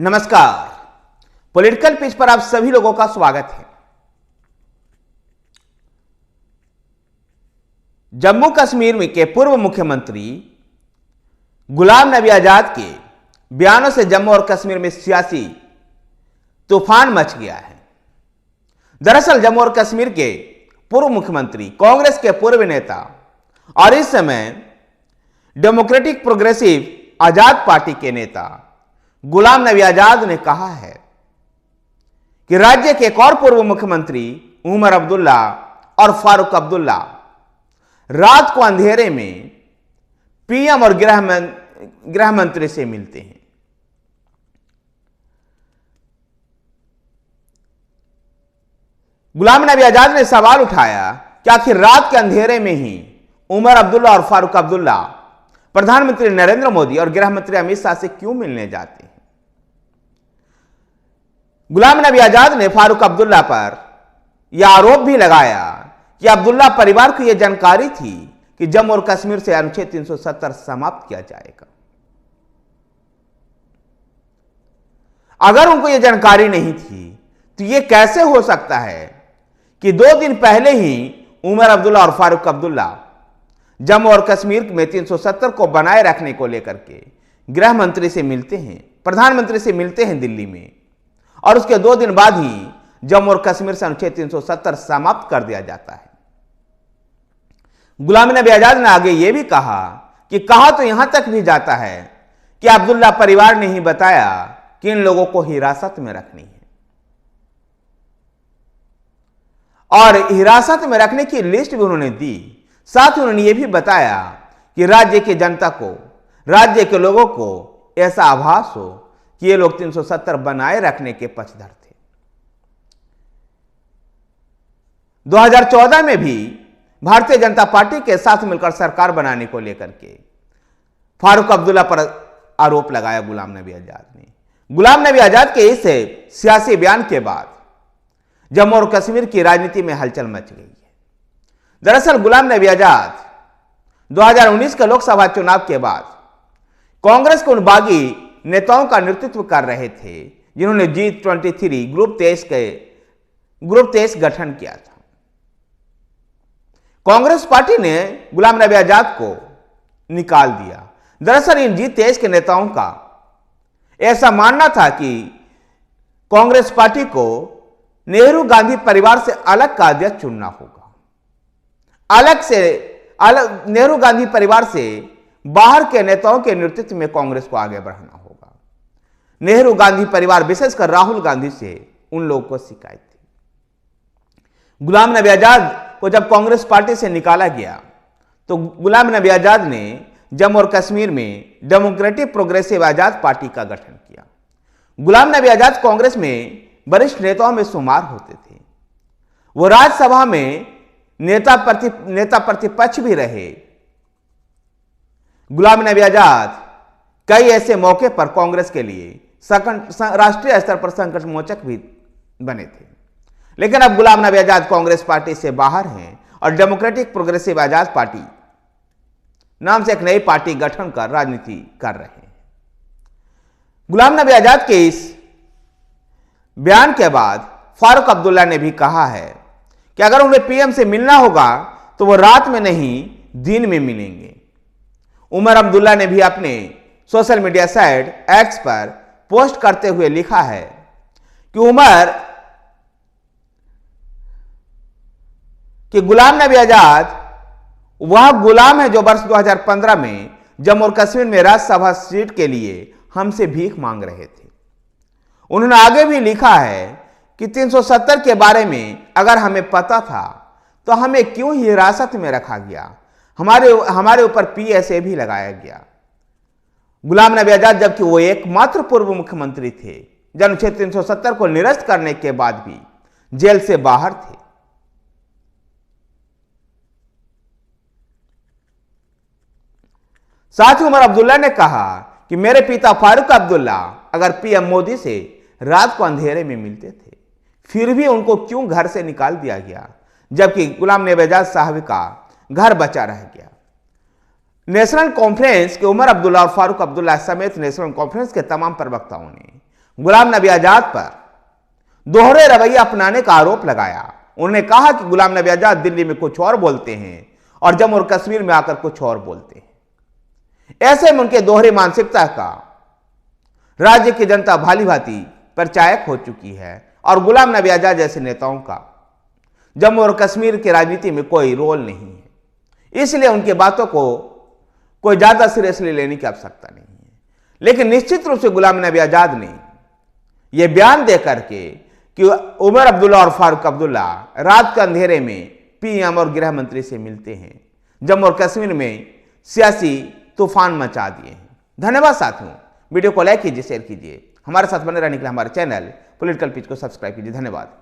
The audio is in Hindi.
नमस्कार। पॉलिटिकल पिच पर आप सभी लोगों का स्वागत है। जम्मू कश्मीर के पूर्व मुख्यमंत्री गुलाम नबी आजाद के बयानों से जम्मू और कश्मीर में सियासी तूफान मच गया है। दरअसल जम्मू और कश्मीर के पूर्व मुख्यमंत्री, कांग्रेस के पूर्व नेता और इस समय डेमोक्रेटिक प्रोग्रेसिव आजाद पार्टी के नेता गुलाम नबी आजाद ने कहा है कि राज्य के एक और पूर्व मुख्यमंत्री उमर अब्दुल्ला और फारूक अब्दुल्ला रात को अंधेरे में पीएम और गृह मंत्री से मिलते हैं। गुलाम नबी आजाद ने सवाल उठाया कि आखिर रात के अंधेरे में ही उमर अब्दुल्ला और फारूक अब्दुल्ला प्रधानमंत्री नरेंद्र मोदी और गृह मंत्री अमित शाह से क्यों मिलने जाते हैं। गुलाम नबी आजाद ने फारूक अब्दुल्ला पर यह आरोप भी लगाया कि अब्दुल्ला परिवार को यह जानकारी थी कि जम्मू और कश्मीर से अनुच्छेद 370 समाप्त किया जाएगा। अगर उनको यह जानकारी नहीं थी तो यह कैसे हो सकता है कि 2 दिन पहले ही उमर अब्दुल्ला और फारूक अब्दुल्ला जम्मू और कश्मीर में 370 को बनाए रखने को लेकर के गृह मंत्री से मिलते हैं, प्रधानमंत्री से मिलते हैं दिल्ली में, और उसके 2 दिन बाद ही जम्मू और कश्मीर से अनुच्छेद 370 समाप्त कर दिया जाता है। गुलाम नबी आजाद ने आगे यह भी कहा कि कहा तो यहां तक भी जाता है कि अब्दुल्ला परिवार ने ही बताया कि इन लोगों को हिरासत में रखनी है, और हिरासत में रखने की लिस्ट भी उन्होंने दी। साथ ही उन्होंने यह भी बताया कि राज्य की जनता को, राज्य के लोगों को ऐसा आभास हो कि ये लोग 370 बनाए रखने के पक्षधर थे। 2014 में भी भारतीय जनता पार्टी के साथ मिलकर सरकार बनाने को लेकर के फारूक अब्दुल्ला पर आरोप लगाया गुलाम नबी आजाद ने। गुलाम नबी आजाद के इस सियासी बयान के बाद जम्मू और कश्मीर की राजनीति में हलचल मच गई है। दरअसल गुलाम नबी आजाद 2019 के लोकसभा चुनाव के बाद कांग्रेस के उन बागी नेताओं का नेतृत्व कर रहे थे जिन्होंने G23 ग्रुप 23 गठन किया था। कांग्रेस पार्टी ने गुलाम नबी आजाद को निकाल दिया। दरअसल इन G23 के नेताओं का ऐसा मानना था कि कांग्रेस पार्टी को नेहरू गांधी परिवार से अलग का अध्यक्ष चुनना होगा, अलग नेहरू गांधी परिवार से बाहर के नेताओं के नेतृत्व में कांग्रेस को आगे बढ़ाना होगा। नेहरू गांधी परिवार, विशेषकर राहुल गांधी से उन लोगों को शिकायत थी। गुलाम नबी आजाद को जब कांग्रेस पार्टी से निकाला गया तो गुलाम नबी आजाद ने जम्मू और कश्मीर में डेमोक्रेटिक प्रोग्रेसिव आजाद पार्टी का गठन किया। गुलाम नबी आजाद कांग्रेस में वरिष्ठ नेताओं में शुमार होते थे। वो राज्यसभा में नेता प्रतिपक्ष भी रहे। गुलाम नबी आजाद कई ऐसे मौके पर कांग्रेस के लिए राष्ट्रीय स्तर पर संकट मोचक भी बने थे। लेकिन अब गुलाम नबी आजाद कांग्रेस पार्टी से बाहर हैं और डेमोक्रेटिक प्रोग्रेसिव आजाद पार्टी नाम से एक नई पार्टी गठन कर राजनीति कर रहे हैं। गुलाम नबी आजाद के इस बयान के बाद फारूक अब्दुल्ला ने भी कहा है कि अगर उन्हें पीएम से मिलना होगा तो वो रात में नहीं दिन में मिलेंगे। उमर अब्दुल्ला ने भी अपने सोशल मीडिया साइट एक्स पर पोस्ट करते हुए लिखा है कि गुलाम नबी आजाद वह गुलाम है जो वर्ष 2015 में जम्मू और कश्मीर में राज्यसभा सीट के लिए हमसे भीख मांग रहे थे। उन्होंने आगे भी लिखा है कि 370 के बारे में अगर हमें पता था तो हमें क्यों हिरासत में रखा गया, हमारे ऊपर PSA भी लगाया गया। गुलाम नबी आजाद जबकि वो एकमात्र पूर्व मुख्यमंत्री थे जो अनुच्छेद 370 को निरस्त करने के बाद भी जेल से बाहर थे। साथ ही उमर अब्दुल्ला ने कहा कि मेरे पिता फारूक अब्दुल्ला अगर पीएम मोदी से रात को अंधेरे में मिलते थे फिर भी उनको क्यों घर से निकाल दिया गया, जबकि गुलाम नबी आजाद साहब का घर बचा रह गया। नेशनल कॉन्फ्रेंस के उमर अब्दुल्ला और फारूक अब्दुल्ला समेत नेशनल कॉन्फ्रेंस के तमाम प्रवक्ताओं ने गुलाम नबी आजाद पर दोहरे रवैया अपनाने का आरोप लगाया। उन्होंने कहा कि गुलाम नबी आजाद दिल्ली में कुछ और बोलते हैं और जम्मू और कश्मीर में आकर कुछ और बोलते हैं। ऐसे में उनके दोहरे मानसिकता का राज्य की जनता भाली भांति परिचायक हो चुकी है और गुलाम नबी आजाद जैसे नेताओं का जम्मू और कश्मीर की राजनीति में कोई रोल नहीं है। इसलिए उनकी बातों को कोई ज्यादा सीरियसली लेने की आवश्यकता नहीं है। लेकिन निश्चित रूप से गुलाम नबी आजाद ने यह बयान दे करके कि उमर अब्दुल्ला और फारूक अब्दुल्ला रात के अंधेरे में पीएम और गृह मंत्री से मिलते हैं, जम्मू और कश्मीर में सियासी तूफान मचा दिए हैं। धन्यवाद साथियों, वीडियो को लाइक कीजिए, शेयर कीजिए, हमारे साथ बने रहने के लिए हमारे चैनल पॉलिटिकल पिच को सब्सक्राइब कीजिए। धन्यवाद।